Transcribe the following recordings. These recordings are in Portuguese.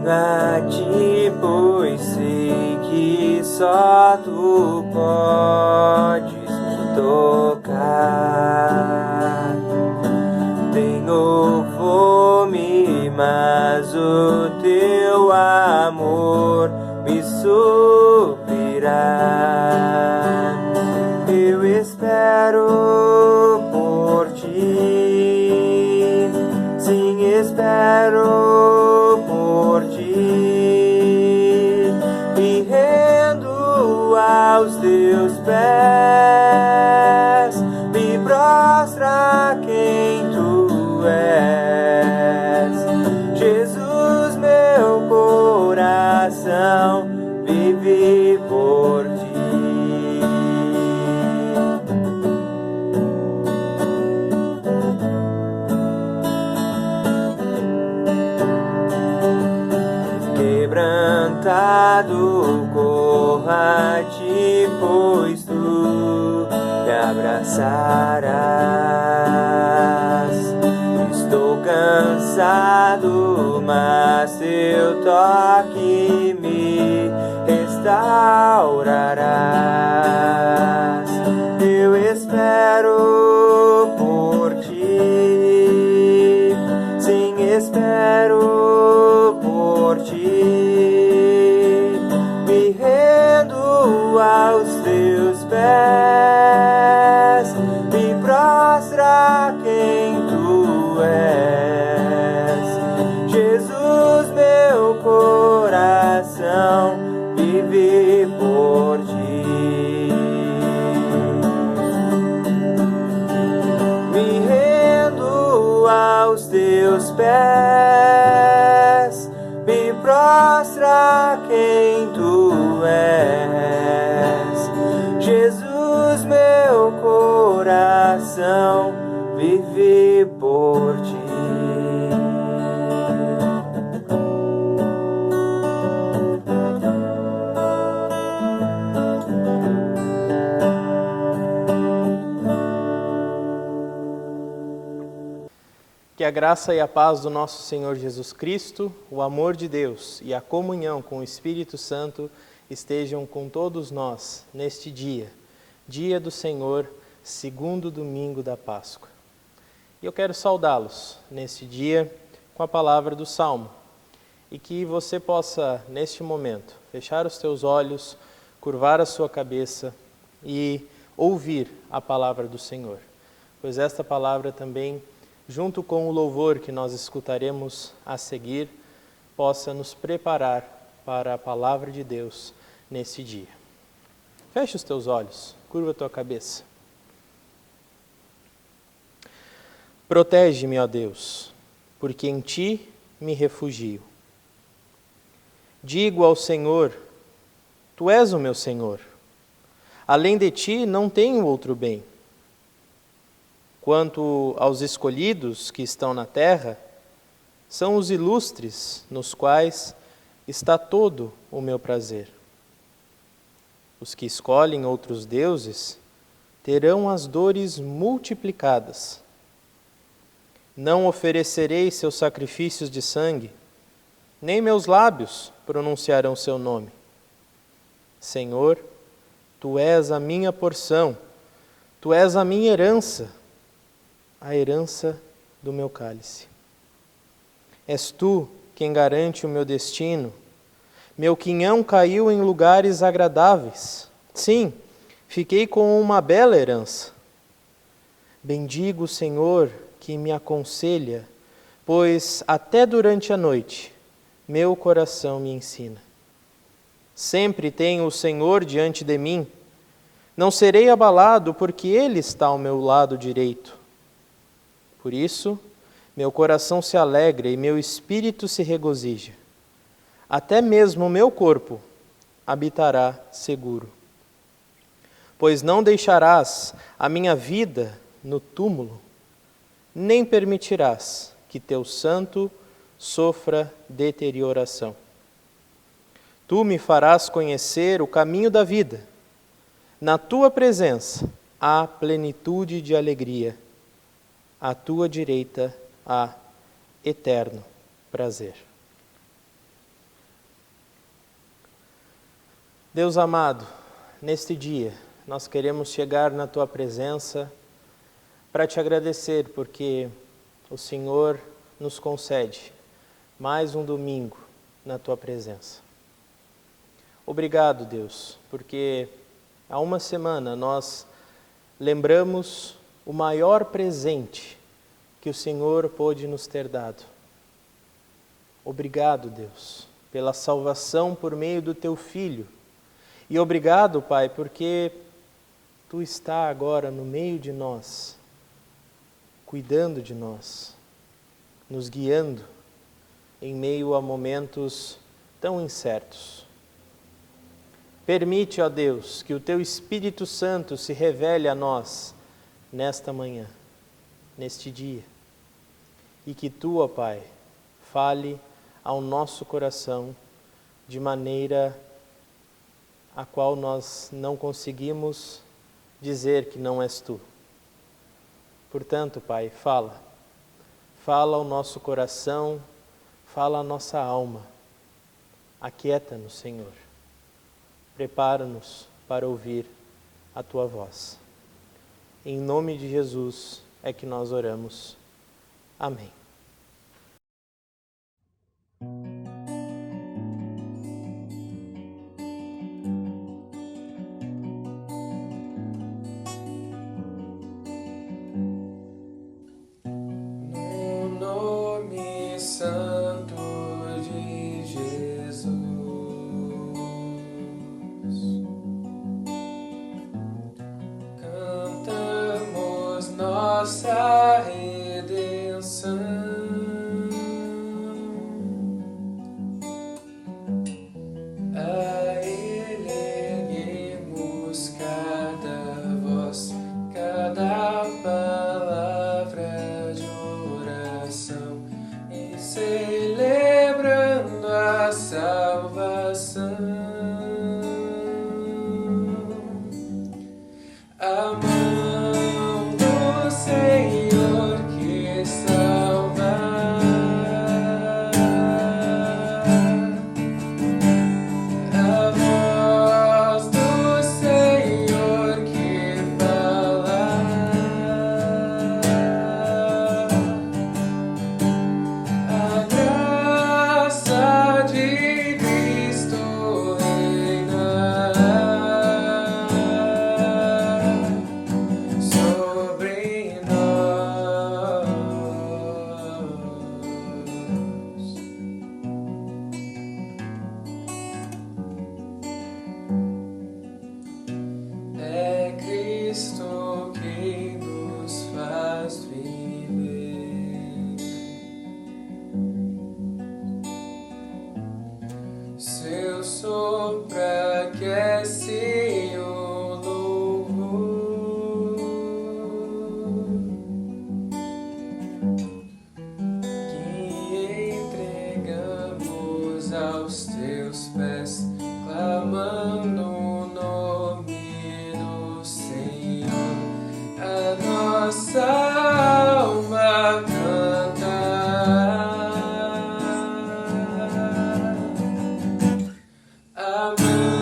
a ti, pois sei que só tu podes me tocar. Tenho fome, mas o teu amor me suprirá. Eu espero por ti, sim, espero por ti, me rendo aos teus pés, me prostra a quem tu és. Jesus, meu coração vive por ti. Quebrantado corro a ti, pois tu me abraçarás. Estou cansado, mas teu toque me restaurarás. Eu espero por ti, sim, espero por ti, me rendo aos teus pés, me prostra a quem tu és. Jesus, meu coração vive por ti. Me rendo aos teus pés, me prostra a quem tu és. Jesus, meu coração vive por ti. Que a graça e a paz do nosso Senhor Jesus Cristo, o amor de Deus e a comunhão com o Espírito Santo estejam com todos nós neste dia, dia do Senhor, segundo domingo da Páscoa. E eu quero saudá-los neste dia com a palavra do Salmo e que você possa, neste momento, fechar os teus olhos, curvar a sua cabeça e ouvir a palavra do Senhor, pois esta palavra também, junto com o louvor que nós escutaremos a seguir, possa nos preparar para a palavra de Deus nesse dia. Feche os teus olhos, curva a tua cabeça. Protege-me, ó Deus, porque em ti me refugio. Digo ao Senhor, tu és o meu Senhor. Além de ti não tenho outro bem. Quanto aos escolhidos que estão na terra, são os ilustres nos quais está todo o meu prazer. Os que escolhem outros deuses terão as dores multiplicadas. Não oferecerei seus sacrifícios de sangue, nem meus lábios pronunciarão seu nome. Senhor, tu és a minha porção, tu és a minha herança, a herança do meu cálice. És tu quem garante o meu destino. Meu quinhão caiu em lugares agradáveis. Sim, fiquei com uma bela herança. Bendigo o Senhor que me aconselha, pois até durante a noite meu coração me ensina. Sempre tenho o Senhor diante de mim. Não serei abalado, porque Ele está ao meu lado direito. Por isso, meu coração se alegra e meu espírito se regozija. Até mesmo o meu corpo habitará seguro. Pois não deixarás a minha vida no túmulo, nem permitirás que teu santo sofra deterioração. Tu me farás conhecer o caminho da vida. Na tua presença há plenitude de alegria. À tua direita há eterno prazer. Deus amado, neste dia nós queremos chegar na Tua presença para Te agradecer, porque o Senhor nos concede mais um domingo na Tua presença. Obrigado, Deus, porque há uma semana nós lembramos o maior presente que o Senhor pôde nos ter dado. Obrigado, Deus, pela salvação por meio do Teu Filho. E obrigado, Pai, porque Tu está agora no meio de nós, cuidando de nós, nos guiando em meio a momentos tão incertos. Permite, ó Deus, que o Teu Espírito Santo se revele a nós nesta manhã, neste dia, e que Tu, ó Pai, fale ao nosso coração de maneira a qual nós não conseguimos dizer que não és Tu. Portanto, Pai, fala ao nosso coração, fala à nossa alma, aquieta-nos, Senhor. Prepara-nos para ouvir a Tua voz. Em nome de Jesus é que nós oramos. Amém. No nome santo de Jesus, cantamos nossa redenção. A Ele erguemos cada voz, cada palavra de oração, e celebrando a salvação. A mão do Senhor que salva, a voz do Senhor que fala, a graça de Cristo reina sobre nós. É Cristo quem nos faz viver. Seu sopro aquece o louvor que entregamos aos Teus pés, clamando o nome do Senhor. A nossa alma canta, a mão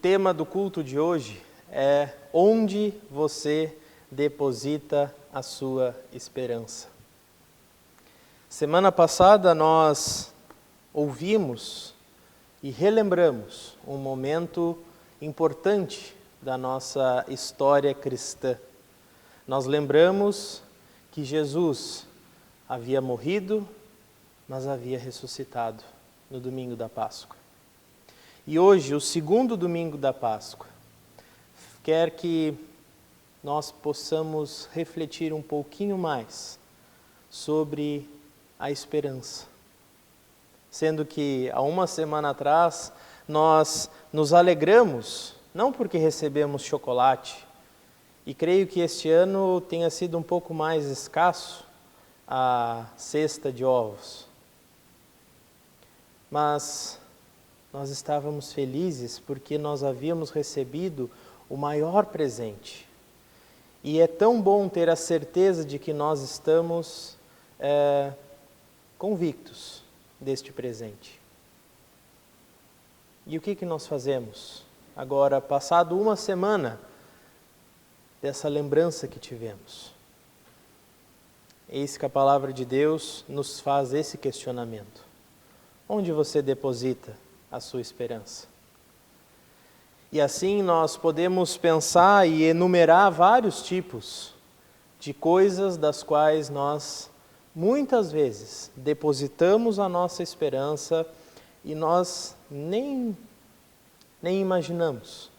tema do culto de hoje é onde você deposita a sua esperança. Semana passada nós ouvimos e relembramos um momento importante da nossa história cristã. Nós lembramos que Jesus havia morrido, mas havia ressuscitado no domingo da Páscoa. E hoje, o segundo domingo da Páscoa, quer que nós possamos refletir um pouquinho mais sobre a esperança. Sendo que há uma semana atrás nós nos alegramos, não porque recebemos chocolate, e creio que este ano tenha sido um pouco mais escasso a cesta de ovos, mas nós estávamos felizes porque nós havíamos recebido o maior presente. E é tão bom ter a certeza de que nós estamos convictos deste presente. E o que nós fazemos? Agora, passado uma semana dessa lembrança que tivemos, eis que a palavra de Deus nos faz esse questionamento. Onde você deposita a sua esperança? E assim nós podemos pensar e enumerar vários tipos de coisas das quais nós muitas vezes depositamos a nossa esperança e nós nem imaginamos.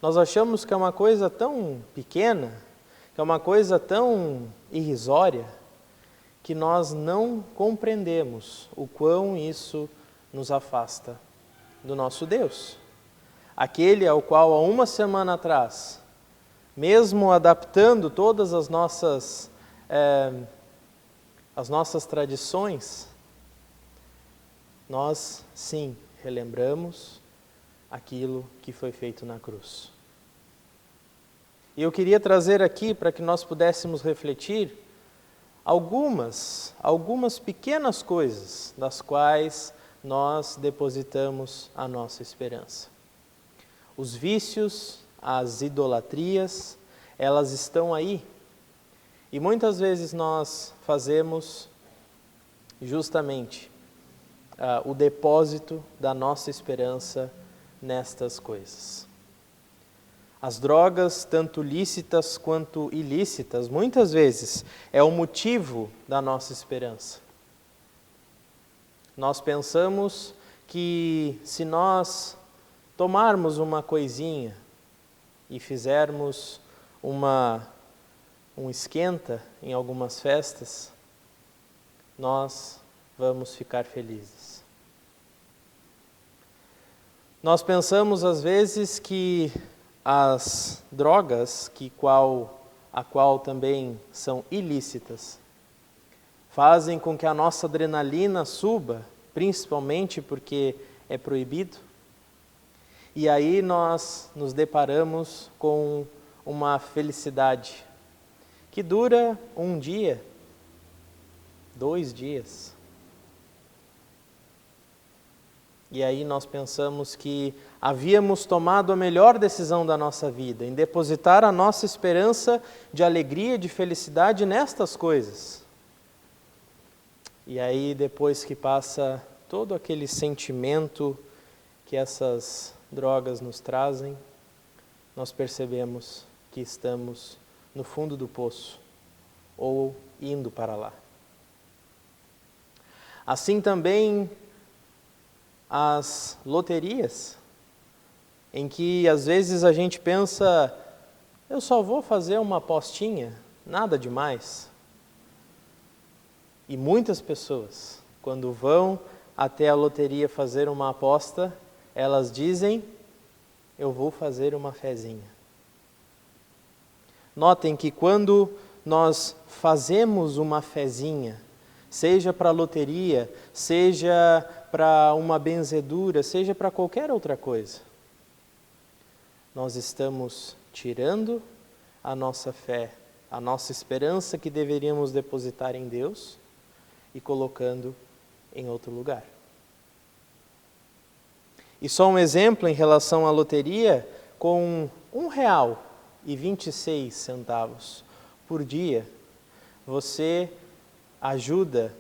Nós achamos que é uma coisa tão pequena, que é uma coisa tão irrisória, que nós não compreendemos o quão isso nos afasta do nosso Deus. Aquele ao qual há uma semana atrás, mesmo adaptando todas as nossas tradições, nós sim relembramos aquilo que foi feito na cruz. E eu queria trazer aqui para que nós pudéssemos refletir algumas pequenas coisas das quais nós depositamos a nossa esperança. Os vícios, as idolatrias, elas estão aí. E muitas vezes nós fazemos justamente o depósito da nossa esperança nestas coisas. As drogas, tanto lícitas quanto ilícitas, muitas vezes é o motivo da nossa esperança. Nós pensamos que se nós tomarmos uma coisinha e fizermos um esquenta em algumas festas, nós vamos ficar felizes. Nós pensamos às vezes que as drogas, a qual também são ilícitas, fazem com que a nossa adrenalina suba, principalmente porque é proibido. E aí nós nos deparamos com uma felicidade que dura um dia, 2 dias. E aí nós pensamos que havíamos tomado a melhor decisão da nossa vida, em depositar a nossa esperança de alegria, de felicidade nestas coisas. E aí depois que passa todo aquele sentimento que essas drogas nos trazem, nós percebemos que estamos no fundo do poço ou indo para lá. Assim também as loterias, em que às vezes a gente pensa, eu só vou fazer uma apostinha, nada demais. E muitas pessoas, quando vão até a loteria fazer uma aposta, elas dizem, eu vou fazer uma fezinha. Notem que quando nós fazemos uma fezinha, seja para a loteria, seja para uma benzedura, seja para qualquer outra coisa, nós estamos tirando a nossa fé, a nossa esperança que deveríamos depositar em Deus e colocando em outro lugar. E só um exemplo em relação à loteria, com R$ 1,26 por dia, você ajuda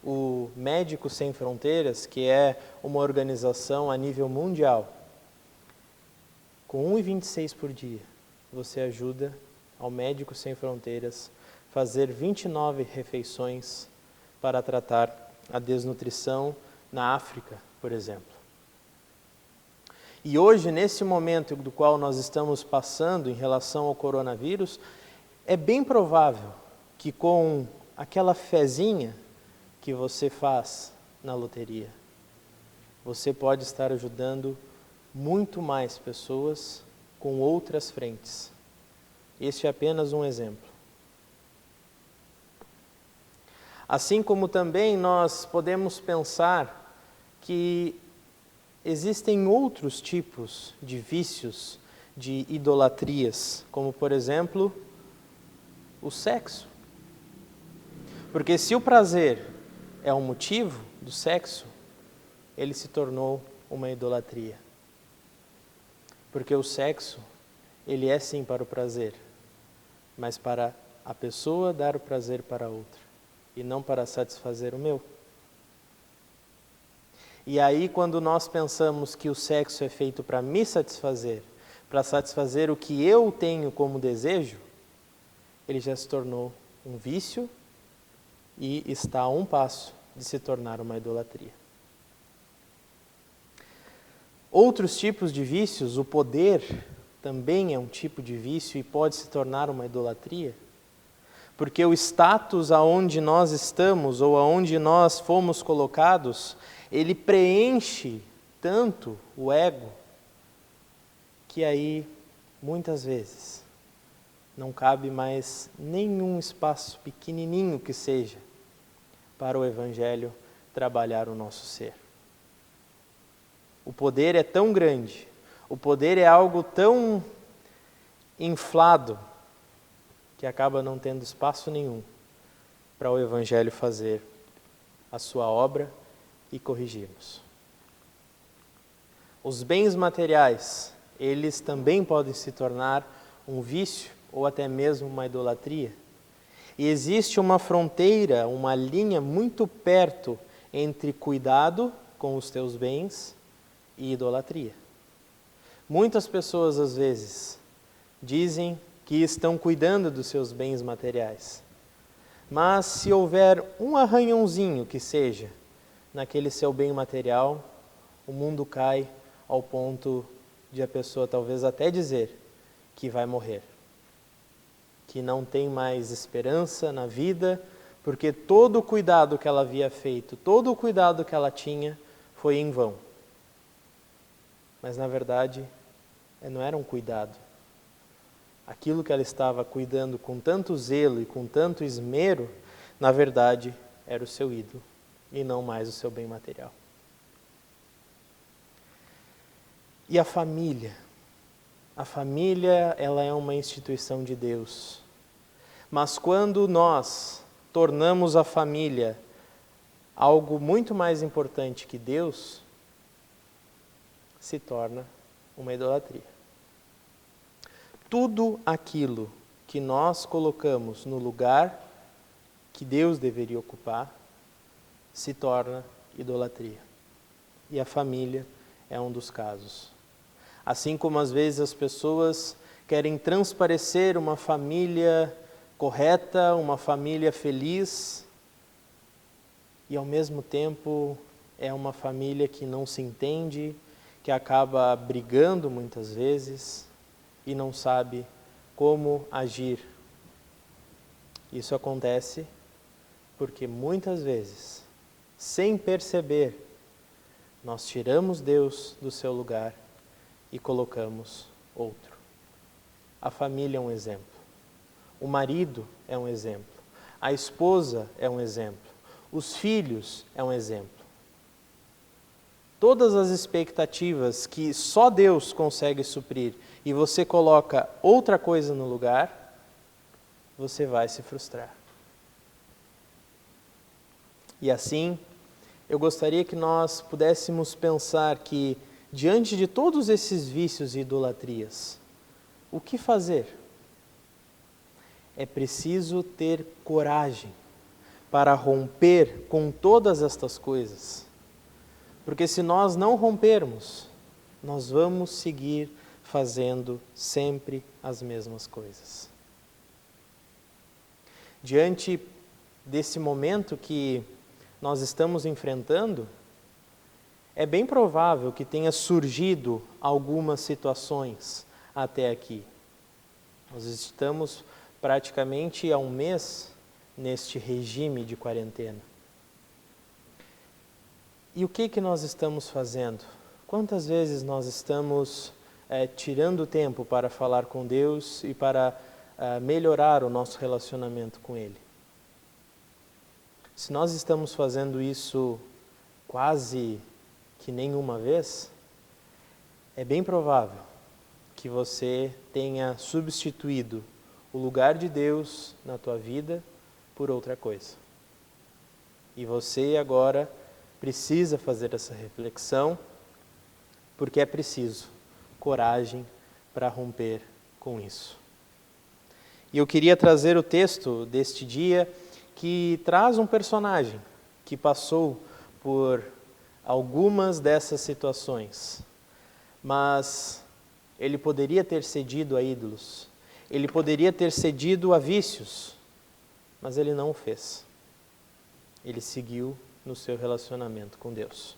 o Médicos Sem Fronteiras, que é uma organização a nível mundial. Com R$ 1,26 por dia, você ajuda ao Médicos Sem Fronteiras fazer 29 refeições para tratar a desnutrição na África, por exemplo. E hoje, nesse momento do qual nós estamos passando em relação ao coronavírus, é bem provável que com aquela fezinha que você faz na loteria, você pode estar ajudando muito mais pessoas com outras frentes. Este é apenas um exemplo. Assim como também nós podemos pensar que existem outros tipos de vícios, de idolatrias, como por exemplo, o sexo. Porque se o prazer é o motivo do sexo, ele se tornou uma idolatria. Porque o sexo, ele é sim para o prazer, mas para a pessoa dar o prazer para a outra, e não para satisfazer o meu. E aí, quando nós pensamos que o sexo é feito para me satisfazer, para satisfazer o que eu tenho como desejo, ele já se tornou um vício e está a um passo de se tornar uma idolatria. Outros tipos de vícios, o poder também é um tipo de vício e pode se tornar uma idolatria, porque o status aonde nós estamos ou aonde nós fomos colocados, ele preenche tanto o ego que aí, muitas vezes, não cabe mais nenhum espaço pequenininho que seja para o Evangelho trabalhar o nosso ser. O poder é tão grande, o poder é algo tão inflado que acaba não tendo espaço nenhum para o Evangelho fazer a sua obra e corrigir-nos. Os bens materiais, eles também podem se tornar um vício ou até mesmo uma idolatria. E existe uma fronteira, uma linha muito perto entre cuidado com os teus bens e idolatria. Muitas pessoas, às vezes, dizem que estão cuidando dos seus bens materiais. Mas se houver um arranhãozinho que seja naquele seu bem material, o mundo cai ao ponto de a pessoa talvez até dizer que vai morrer, que não tem mais esperança na vida, porque todo o cuidado que ela havia feito, todo o cuidado que ela tinha foi em vão. Mas na verdade, não era um cuidado. Aquilo que ela estava cuidando com tanto zelo e com tanto esmero, na verdade, era o seu ídolo e não mais o seu bem material. E a família? A família, ela é uma instituição de Deus. Mas quando nós tornamos a família algo muito mais importante que Deus, se torna uma idolatria. Tudo aquilo que nós colocamos no lugar que Deus deveria ocupar, se torna idolatria. E a família é um dos casos. Assim como às vezes as pessoas querem transparecer uma família correta, uma família feliz, e ao mesmo tempo é uma família que não se entende, que acaba brigando muitas vezes e não sabe como agir. Isso acontece porque muitas vezes, sem perceber, nós tiramos Deus do seu lugar e colocamos outro. A família é um exemplo. O marido é um exemplo. A esposa é um exemplo. Os filhos é um exemplo. Todas as expectativas que só Deus consegue suprir e você coloca outra coisa no lugar, você vai se frustrar. E assim, eu gostaria que nós pudéssemos pensar que diante de todos esses vícios e idolatrias, o que fazer? É preciso ter coragem para romper com todas estas coisas. Porque se nós não rompermos, nós vamos seguir fazendo sempre as mesmas coisas. Diante desse momento que nós estamos enfrentando, é bem provável que tenha surgido algumas situações até aqui. Nós estamos praticamente há um mês neste regime de quarentena. E o que nós estamos fazendo? Quantas vezes nós estamos tirando tempo para falar com Deus e para melhorar o nosso relacionamento com Ele? Se nós estamos fazendo isso quase que nenhuma vez, é bem provável que você tenha substituído o lugar de Deus na tua vida por outra coisa. E você agora precisa fazer essa reflexão, porque é preciso coragem para romper com isso. E eu queria trazer o texto deste dia que traz um personagem que passou por algumas dessas situações, mas ele poderia ter cedido a ídolos, ele poderia ter cedido a vícios, mas ele não o fez. Ele seguiu no seu relacionamento com Deus.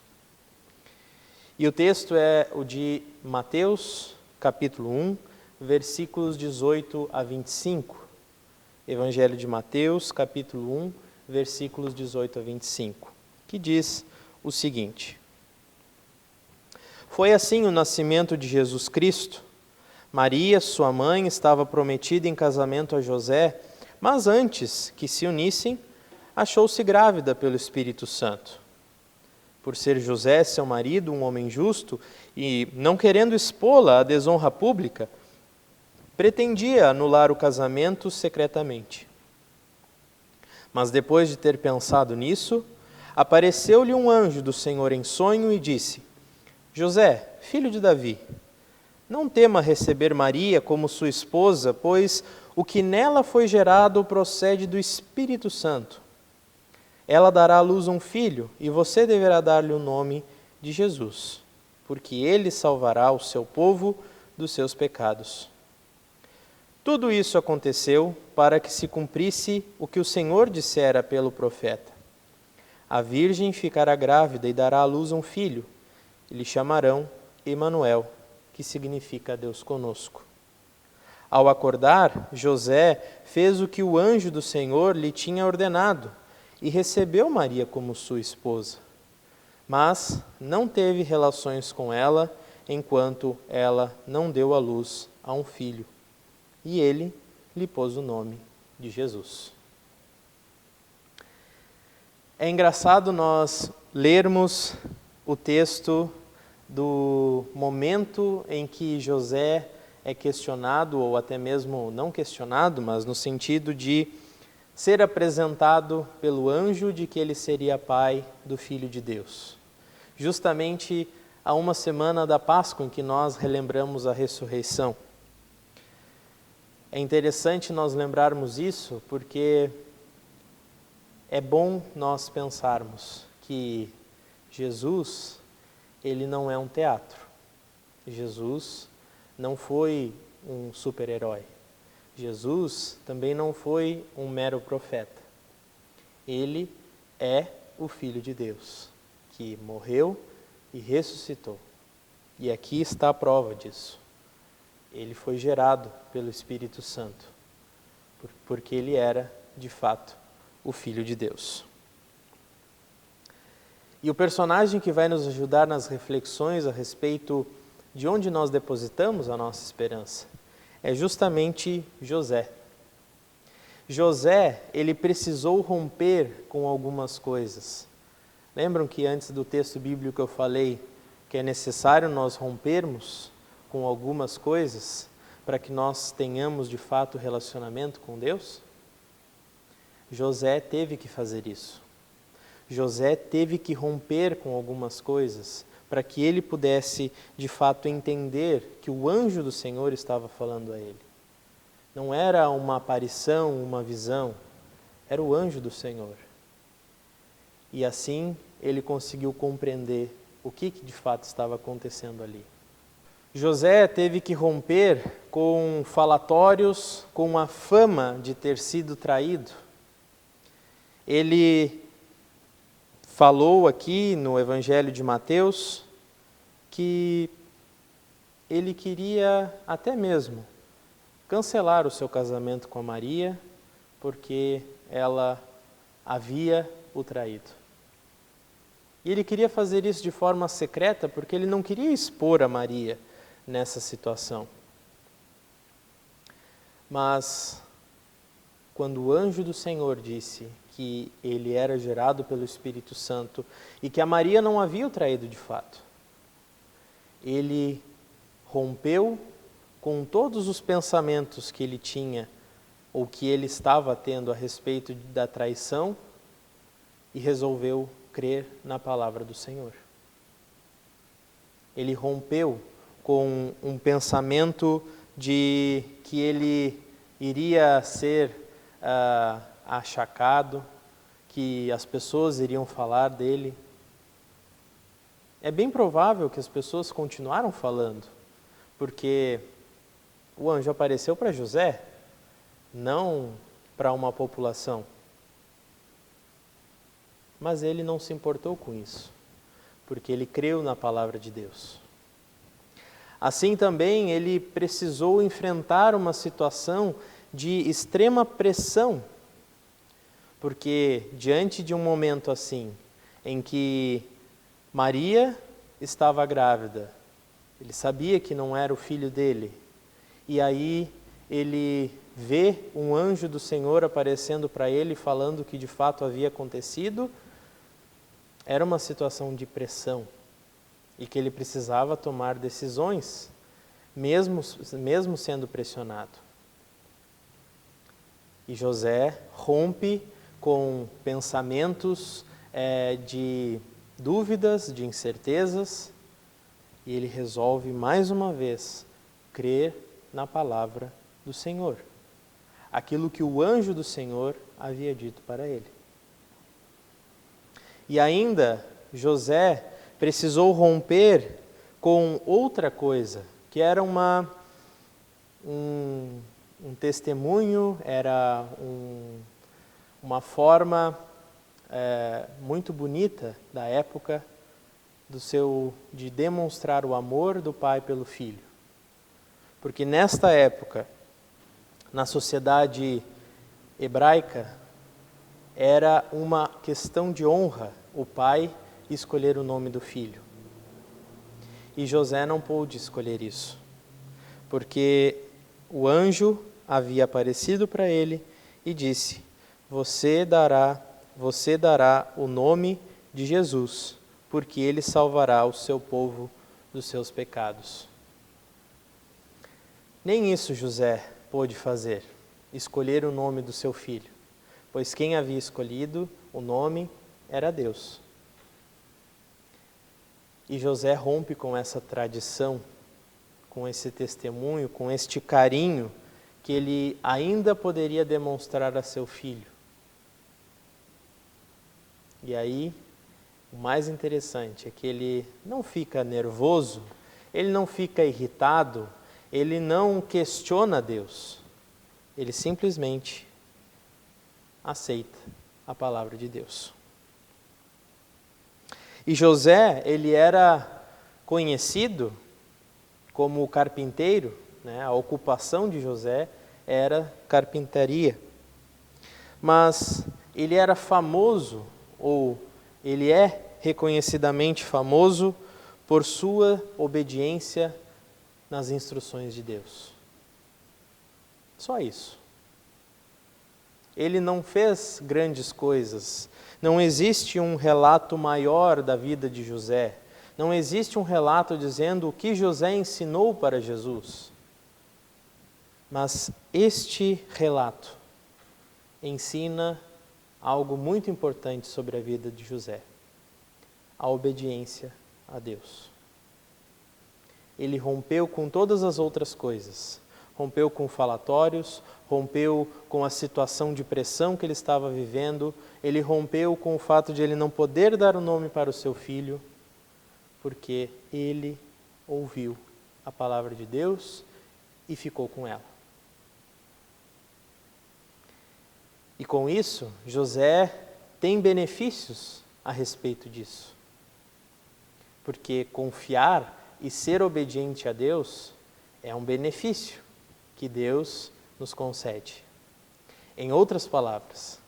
E o texto é o de Mateus, capítulo 1, versículos 18 a 25. Evangelho de Mateus, capítulo 1, versículos 18 a 25, que diz o seguinte: Foi assim o nascimento de Jesus Cristo. Maria, sua mãe, estava prometida em casamento a José, mas antes que se unissem, achou-se grávida pelo Espírito Santo. Por ser José, seu marido, um homem justo, e não querendo expô-la à desonra pública, pretendia anular o casamento secretamente. Mas depois de ter pensado nisso, apareceu-lhe um anjo do Senhor em sonho e disse: José, filho de Davi, não tema receber Maria como sua esposa, pois o que nela foi gerado procede do Espírito Santo. Ela dará à luz um filho, e você deverá dar-lhe o nome de Jesus, porque ele salvará o seu povo dos seus pecados. Tudo isso aconteceu para que se cumprisse o que o Senhor dissera pelo profeta: A virgem ficará grávida e dará à luz um filho, e lhe chamarão Emanuel, que significa Deus conosco. Ao acordar, José fez o que o anjo do Senhor lhe tinha ordenado e recebeu Maria como sua esposa. Mas não teve relações com ela enquanto ela não deu à luz a um filho. E ele lhe pôs o nome de Jesus. É engraçado nós lermos o texto do momento em que José é questionado, ou até mesmo não questionado, mas no sentido de ser apresentado pelo anjo de que ele seria pai do Filho de Deus. Justamente há uma semana da Páscoa em que nós relembramos a ressurreição. É interessante nós lembrarmos isso porque é bom nós pensarmos que Jesus, ele não é um teatro. Jesus não foi um super-herói. Jesus também não foi um mero profeta. Ele é o Filho de Deus, que morreu e ressuscitou. E aqui está a prova disso. Ele foi gerado pelo Espírito Santo, porque ele era, de fato, o Filho de Deus. E o personagem que vai nos ajudar nas reflexões a respeito de onde nós depositamos a nossa esperança é justamente José. José, ele precisou romper com algumas coisas. Lembram que antes do texto bíblico eu falei que é necessário nós rompermos com algumas coisas para que nós tenhamos de fato relacionamento com Deus? José teve que fazer isso. José teve que romper com algumas coisas para que ele pudesse, de fato, entender que o anjo do Senhor estava falando a ele. Não era uma aparição, uma visão, era o anjo do Senhor. E assim ele conseguiu compreender o que de fato estava acontecendo ali. José teve que romper com falatórios, com a fama de ter sido traído. Ele falou aqui no Evangelho de Mateus que ele queria até mesmo cancelar o seu casamento com a Maria, porque ela havia o traído. E ele queria fazer isso de forma secreta, porque ele não queria expor a Maria nessa situação. Mas, quando o anjo do Senhor disse que ele era gerado pelo Espírito Santo e que a Maria não havia o traído de fato, ele rompeu com todos os pensamentos que ele tinha ou que ele estava tendo a respeito da traição e resolveu crer na palavra do Senhor. Ele rompeu com um pensamento de que ele iria ser achacado, que as pessoas iriam falar dele. É bem provável que as pessoas continuaram falando, porque o anjo apareceu para José, não para uma população. Mas ele não se importou com isso, porque ele creu na palavra de Deus. Assim também ele precisou enfrentar uma situação de extrema pressão, porque diante de um momento assim, em que Maria estava grávida, ele sabia que não era o filho dele, e aí ele vê um anjo do Senhor aparecendo para ele, falando que de fato havia acontecido. Era uma situação de pressão e que ele precisava tomar decisões, mesmo sendo pressionado. E José rompe com pensamentos de dúvidas, de incertezas, e ele resolve mais uma vez crer na palavra do Senhor, aquilo que o anjo do Senhor havia dito para ele. E ainda José precisou romper com outra coisa, que era um testemunho, era uma forma muito bonita da época de demonstrar o amor do pai pelo filho. Porque nesta época, na sociedade hebraica, era uma questão de honra o pai escolher o nome do filho. E José não pôde escolher isso, porque o anjo havia aparecido para ele e disse: você dará o nome de Jesus, porque ele salvará o seu povo dos seus pecados. Nem isso José pôde fazer, escolher o nome do seu filho, pois quem havia escolhido o nome era Deus. E José rompe com essa tradição, com esse testemunho, com este carinho que ele ainda poderia demonstrar a seu filho. E aí, o mais interessante é que ele não fica nervoso, ele não fica irritado, ele não questiona Deus. Ele simplesmente aceita a palavra de Deus. E José, ele era conhecido como carpinteiro, né? A ocupação de José era carpintaria. Mas ele era famoso, ou ele é reconhecidamente famoso por sua obediência nas instruções de Deus. Só isso. Ele não fez grandes coisas. Não existe um relato maior da vida de José. Não existe um relato dizendo o que José ensinou para Jesus. Mas este relato ensina algo muito importante sobre a vida de José: a obediência a Deus. Ele rompeu com todas as outras coisas. Rompeu com falatórios, rompeu com a situação de pressão que ele estava vivendo, ele rompeu com o fato de ele não poder dar o nome para o seu filho, porque ele ouviu a palavra de Deus e ficou com ela. E com isso, José tem benefícios a respeito disso. Porque confiar e ser obediente a Deus é um benefício que Deus nos concede. Em outras palavras,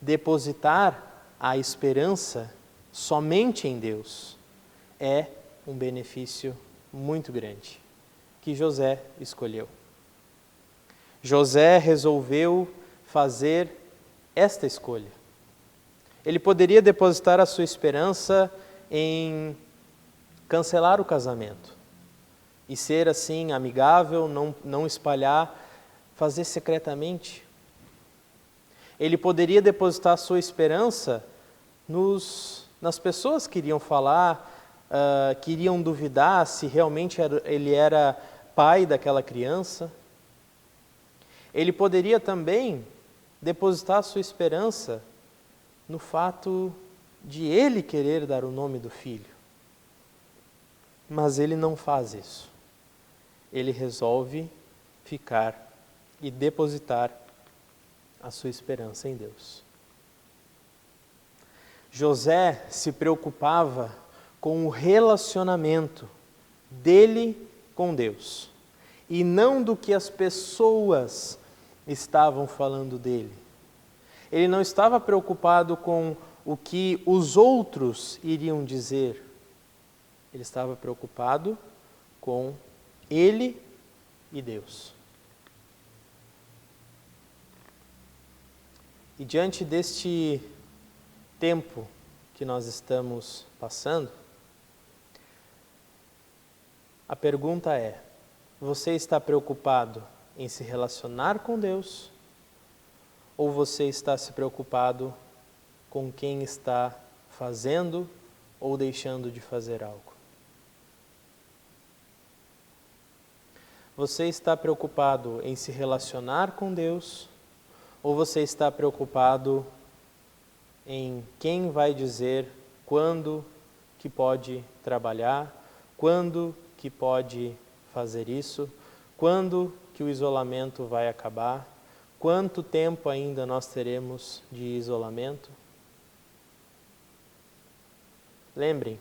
depositar a esperança somente em Deus é um benefício muito grande que José escolheu. José resolveu fazer esta escolha. Ele poderia depositar a sua esperança em cancelar o casamento e ser assim amigável, não espalhar, fazer secretamente. Ele poderia depositar a sua esperança nas pessoas que iriam falar, que iriam duvidar se realmente ele era pai daquela criança. Ele poderia também depositar a sua esperança no fato de ele querer dar o nome do filho. Mas ele não faz isso. Ele resolve ficar e depositar a sua esperança em Deus. José se preocupava com o relacionamento dele com Deus e não do que as pessoas estavam falando dele. Ele não estava preocupado com o que os outros iriam dizer. Ele estava preocupado com ele e Deus. E diante deste tempo que nós estamos passando, a pergunta é: você está preocupado em se relacionar com Deus? Ou você está se preocupado com quem está fazendo ou deixando de fazer algo? Você está preocupado em se relacionar com Deus? Ou você está preocupado em quem vai dizer quando que pode trabalhar, quando que pode fazer isso, quando que o isolamento vai acabar, quanto tempo ainda nós teremos de isolamento? Lembrem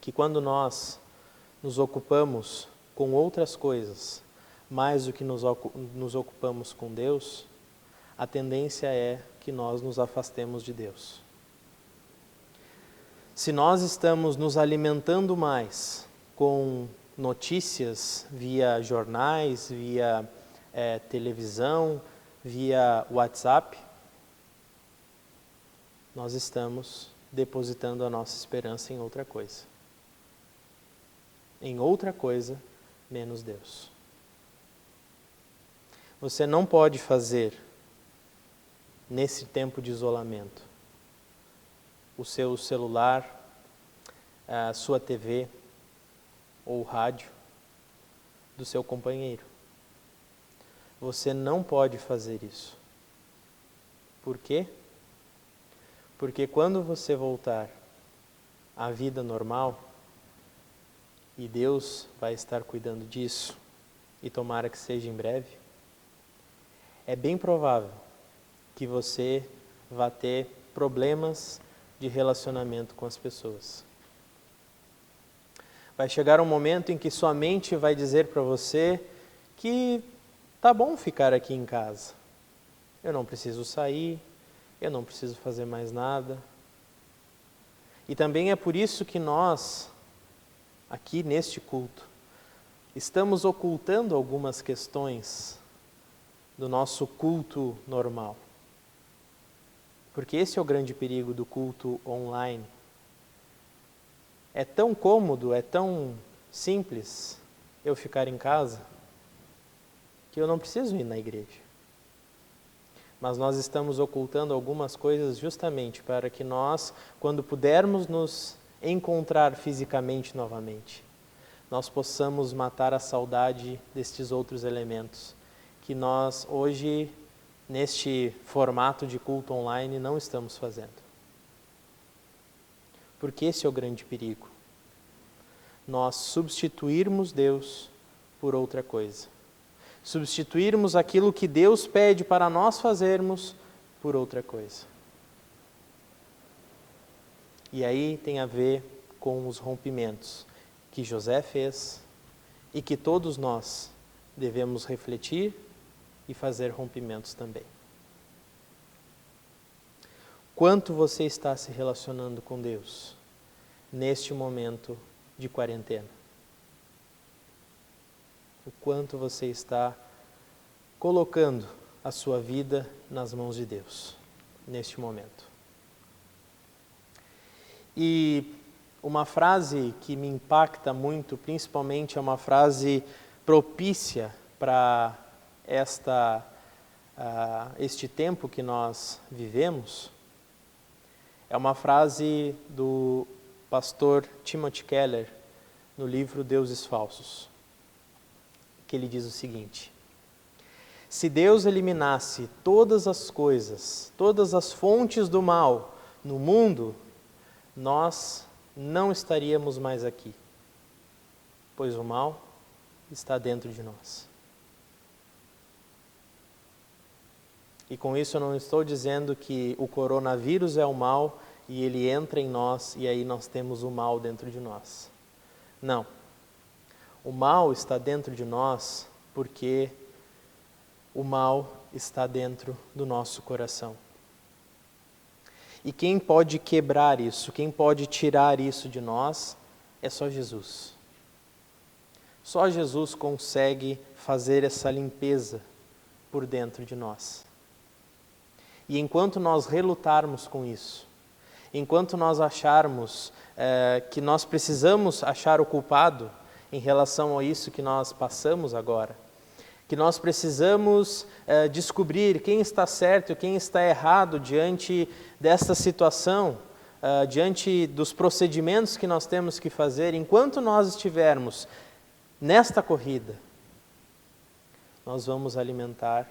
que quando nós nos ocupamos com outras coisas, mais do que nos ocupamos com Deus, a tendência é que nós nos afastemos de Deus. Se nós estamos nos alimentando mais com notícias via jornais, via televisão, via WhatsApp, nós estamos depositando a nossa esperança em outra coisa. Em outra coisa, menos Deus. Você não pode fazer, nesse tempo de isolamento, o seu celular, a sua TV ou rádio do seu companheiro. Você não pode fazer isso. Por quê? Porque quando você voltar à vida normal, e Deus vai estar cuidando disso, e tomara que seja em breve, é bem provável que você vá ter problemas de relacionamento com as pessoas. Vai chegar um momento em que sua mente vai dizer para você que tá bom ficar aqui em casa. Eu não preciso sair, eu não preciso fazer mais nada. E também é por isso que nós, aqui neste culto, estamos ocultando algumas questões do nosso culto normal. Porque esse é o grande perigo do culto online. É tão cômodo, é tão simples eu ficar em casa, que eu não preciso ir na igreja. Mas nós estamos ocultando algumas coisas justamente para que nós, quando pudermos nos encontrar fisicamente novamente, nós possamos matar a saudade destes outros elementos que nós hoje, neste formato de culto online, não estamos fazendo. Porque esse é o grande perigo. Nós substituirmos Deus por outra coisa. Substituirmos aquilo que Deus pede para nós fazermos por outra coisa. E aí tem a ver com os rompimentos que José fez e que todos nós devemos refletir e fazer rompimentos também. Quanto você está se relacionando com Deus neste momento de quarentena? O quanto você está colocando a sua vida nas mãos de Deus neste momento? E uma frase que me impacta muito, principalmente é uma frase propícia para este tempo que nós vivemos, é uma frase do pastor Timothy Keller no livro Deuses Falsos, que ele diz o seguinte: se Deus eliminasse todas as coisas, todas as fontes do mal no mundo, nós não estaríamos mais aqui, pois o mal está dentro de nós. E com isso eu não estou dizendo que o coronavírus é o mal e ele entra em nós e aí nós temos o mal dentro de nós. Não. O mal está dentro de nós porque o mal está dentro do nosso coração. E quem pode quebrar isso, quem pode tirar isso de nós, é só Jesus. Só Jesus consegue fazer essa limpeza por dentro de nós. E enquanto nós relutarmos com isso, enquanto nós acharmos que nós precisamos achar o culpado em relação a isso que nós passamos agora, que nós precisamos descobrir quem está certo e quem está errado diante desta situação, diante dos procedimentos que nós temos que fazer, enquanto nós estivermos nesta corrida, nós vamos alimentar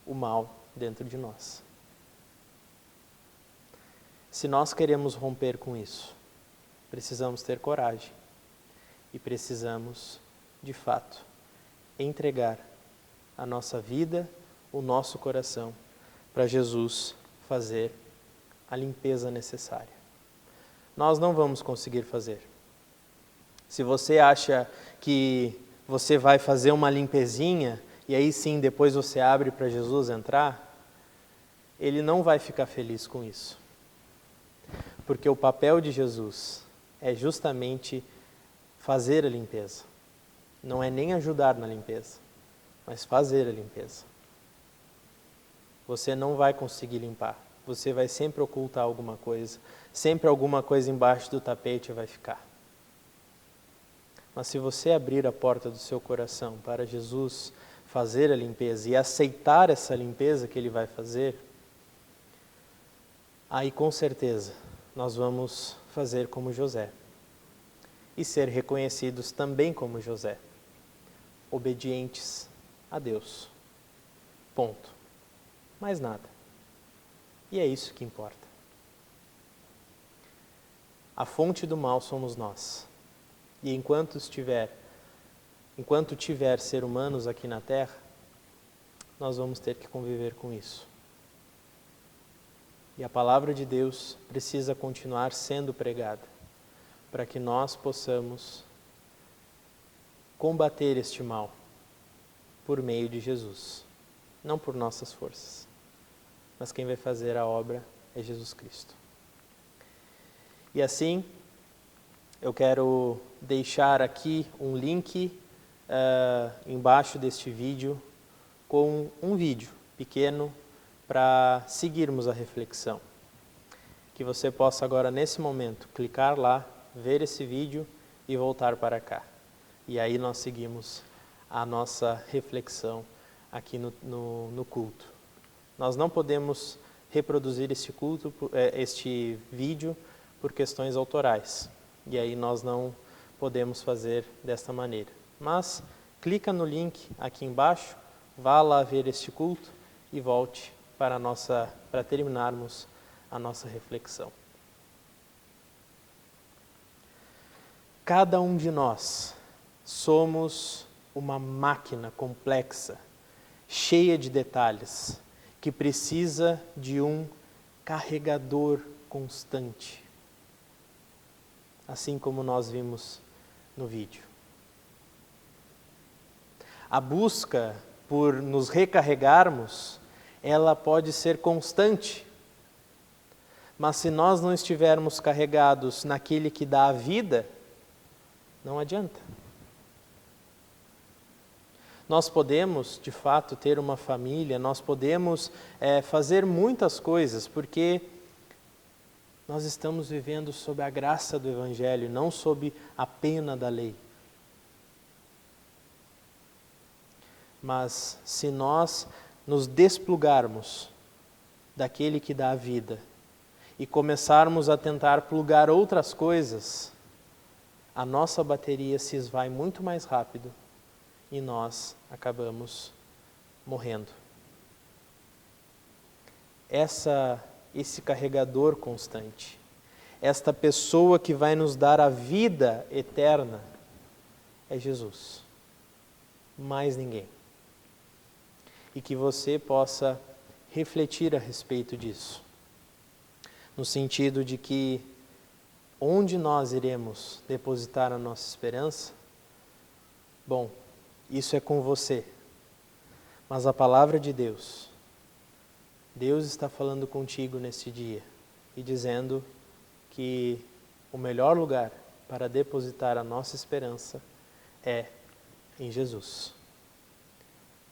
o mal dentro de nós. Se nós queremos romper com isso, precisamos ter coragem e precisamos, de fato, entregar a nossa vida, o nosso coração, para Jesus fazer a limpeza necessária. Nós não vamos conseguir fazer. Se você acha que você vai fazer uma limpezinha e aí sim depois você abre para Jesus entrar, Ele não vai ficar feliz com isso. Porque o papel de Jesus é justamente fazer a limpeza. Não é nem ajudar na limpeza, mas fazer a limpeza. Você não vai conseguir limpar. Você vai sempre ocultar alguma coisa. Sempre alguma coisa embaixo do tapete vai ficar. Mas se você abrir a porta do seu coração para Jesus fazer a limpeza e aceitar essa limpeza que Ele vai fazer, aí com certeza nós vamos fazer como José e ser reconhecidos também como José, obedientes a Deus. Ponto. Mais nada. E é isso que importa. A fonte do mal somos nós. E enquanto tiver ser humanos aqui na Terra, nós vamos ter que conviver com isso. E a palavra de Deus precisa continuar sendo pregada, para que nós possamos combater este mal por meio de Jesus, não por nossas forças, mas quem vai fazer a obra é Jesus Cristo. E assim, eu quero deixar aqui um link embaixo deste vídeo com um vídeo pequeno para seguirmos a reflexão. Que você possa agora, nesse momento, clicar lá, ver esse vídeo e voltar para cá. E aí nós seguimos a nossa reflexão aqui no culto. Nós não podemos reproduzir este vídeo por questões autorais. e aí nós não podemos fazer desta maneira. Mas clica no link aqui embaixo, vá lá ver este culto e volte para terminarmos a nossa reflexão. Cada um de nós somos uma máquina complexa, cheia de detalhes, que precisa de um carregador constante. Assim como nós vimos no vídeo. A busca por nos recarregarmos, ela pode ser constante. Mas se nós não estivermos carregados naquele que dá a vida, não adianta. Nós podemos, de fato, ter uma família, nós podemos fazer muitas coisas, porque nós estamos vivendo sob a graça do Evangelho, não sob a pena da lei. Mas se nós nos desplugarmos daquele que dá a vida e começarmos a tentar plugar outras coisas, a nossa bateria se esvai muito mais rápido e nós acabamos morrendo. Esse carregador constante, esta pessoa que vai nos dar a vida eterna, é Jesus. Mais ninguém. E que você possa refletir a respeito disso. No sentido de que onde nós iremos depositar a nossa esperança, bom, isso é com você. Mas a palavra de Deus, Deus está falando contigo neste dia e dizendo que o melhor lugar para depositar a nossa esperança é em Jesus.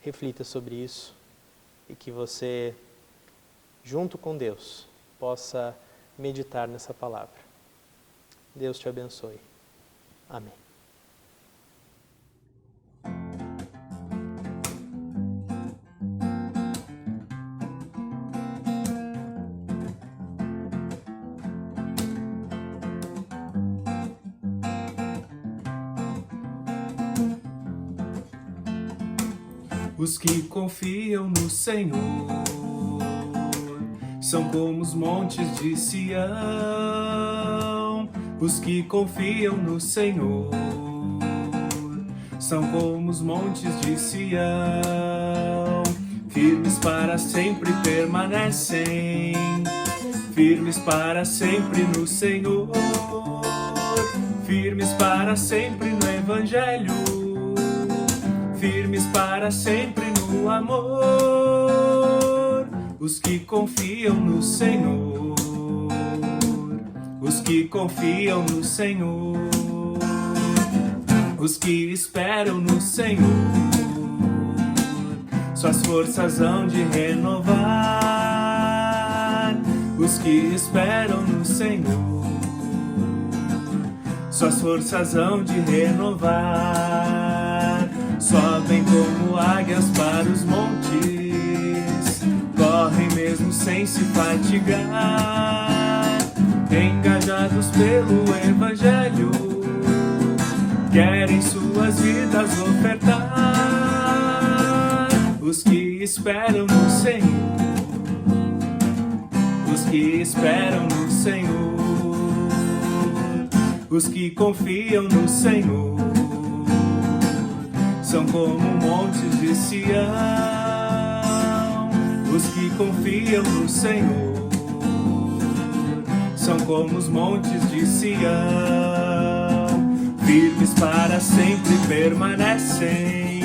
Reflita sobre isso e que você, junto com Deus, possa meditar nessa palavra. Deus te abençoe. Amém. Os que confiam no Senhor são como os montes de Sião. Os que confiam no Senhor são como os montes de Sião. Firmes para sempre permanecem, firmes para sempre no Senhor, firmes para sempre no Evangelho, firmes para sempre no amor. Os que confiam no Senhor, os que confiam no Senhor, os que esperam no Senhor, suas forças hão de renovar. Os que esperam no Senhor, suas forças hão de renovar. Sobem como águias para os montes, correm mesmo sem se fatigar, engajados pelo Evangelho, querem suas vidas ofertar. Os que esperam no Senhor, os que esperam no Senhor, os que confiam no Senhor, são como montes de Sião. Os que confiam no Senhor são como os montes de Sião. Firmes para sempre permanecem,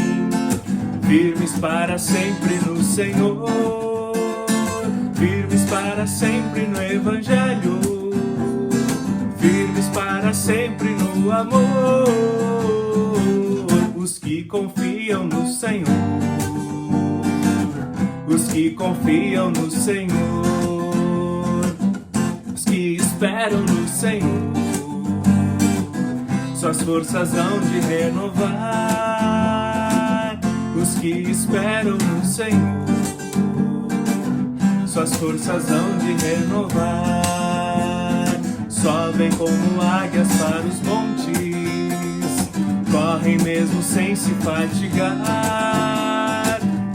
firmes para sempre no Senhor, firmes para sempre no Evangelho, firmes para sempre no amor. Os que confiam no Senhor, os que confiam no Senhor, os que esperam no Senhor, suas forças hão de renovar. Os que esperam no Senhor, suas forças hão de renovar. sobem como águias para os montes, correm mesmo sem se fatigar,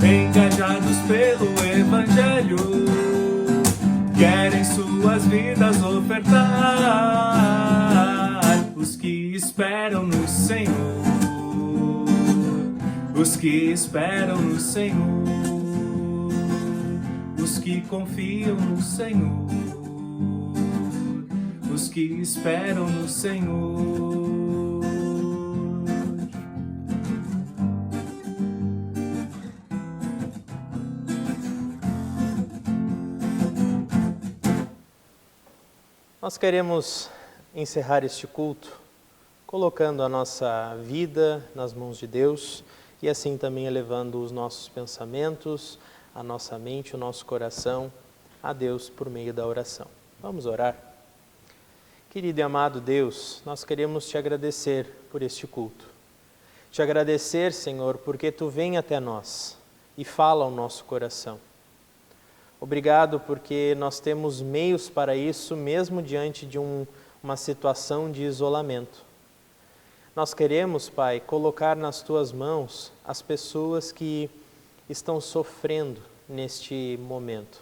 engajados pelo Evangelho, querem suas vidas ofertar. Os que esperam no Senhor, os que esperam no Senhor, os que confiam no Senhor, os que esperam no Senhor. Nós queremos encerrar este culto colocando a nossa vida nas mãos de Deus e assim também elevando os nossos pensamentos, a nossa mente, o nosso coração a Deus por meio da oração. Vamos orar? Querido e amado Deus, nós queremos te agradecer por este culto. Te agradecer, Senhor, porque Tu vem até nós e fala ao nosso coração. Obrigado porque nós temos meios para isso, mesmo diante de uma situação de isolamento. Nós queremos, Pai, colocar nas Tuas mãos as pessoas que estão sofrendo neste momento.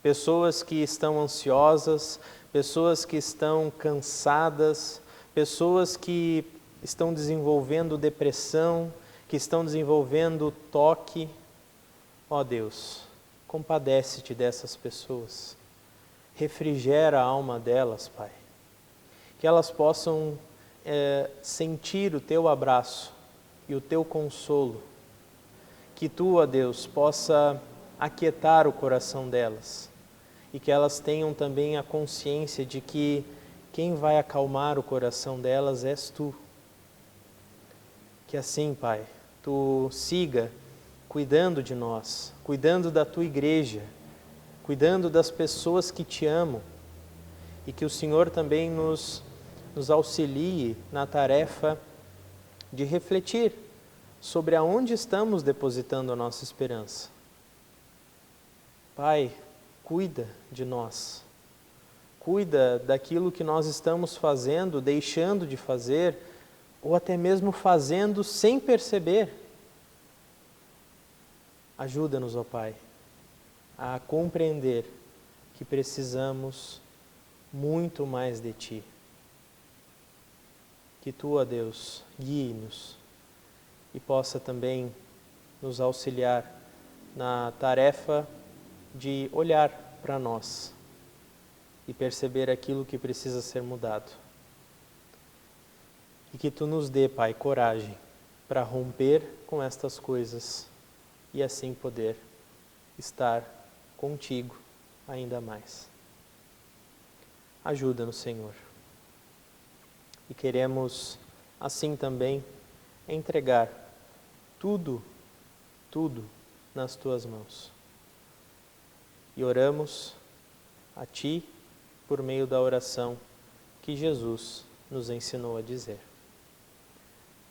Pessoas que estão ansiosas, pessoas que estão cansadas, pessoas que estão desenvolvendo depressão, que estão desenvolvendo toque. Ó Deus, compadece-te dessas pessoas, refrigera a alma delas, Pai, que elas possam sentir o Teu abraço e o Teu consolo, que Tu, ó Deus, possa aquietar o coração delas e que elas tenham também a consciência de que quem vai acalmar o coração delas és Tu. Que assim, Pai, Tu siga cuidando de nós, cuidando da Tua igreja, cuidando das pessoas que Te amam e que o Senhor também nos auxilie na tarefa de refletir sobre aonde estamos depositando a nossa esperança. Pai, cuida de nós, cuida daquilo que nós estamos fazendo, deixando de fazer, ou até mesmo fazendo sem perceber. Ajuda-nos, ó Pai, a compreender que precisamos muito mais de Ti. Que Tu, ó Deus, guie-nos e possa também nos auxiliar na tarefa de olhar para nós e perceber aquilo que precisa ser mudado. E que Tu nos dê, Pai, coragem para romper com estas coisas e assim poder estar contigo ainda mais. Ajuda-nos, Senhor. E queremos, assim também, entregar tudo nas Tuas mãos. E oramos a Ti por meio da oração que Jesus nos ensinou a dizer.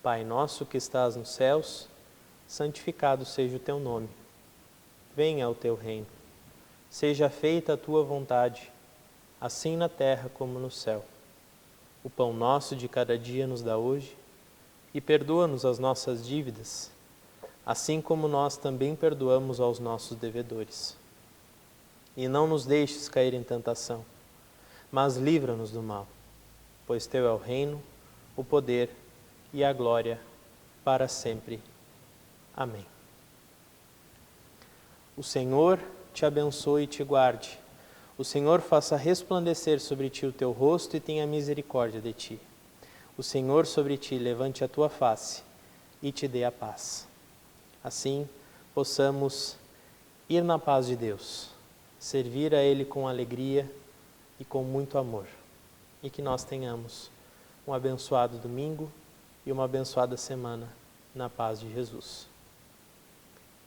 Pai nosso que estás nos céus, santificado seja o Teu nome. Venha o Teu reino. Seja feita a Tua vontade, assim na terra como no céu. O pão nosso de cada dia nos dá hoje, e perdoa-nos as nossas dívidas, assim como nós também perdoamos aos nossos devedores. E não nos deixes cair em tentação, mas livra-nos do mal, pois Teu é o reino, o poder e a glória para sempre. Amém. O Senhor te abençoe e te guarde. O Senhor faça resplandecer sobre ti o teu rosto e tenha misericórdia de ti. O Senhor sobre ti levante a tua face e te dê a paz. Assim, possamos ir na paz de Deus, servir a Ele com alegria e com muito amor. E que nós tenhamos um abençoado domingo e uma abençoada semana na paz de Jesus.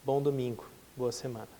Bom domingo, boa semana.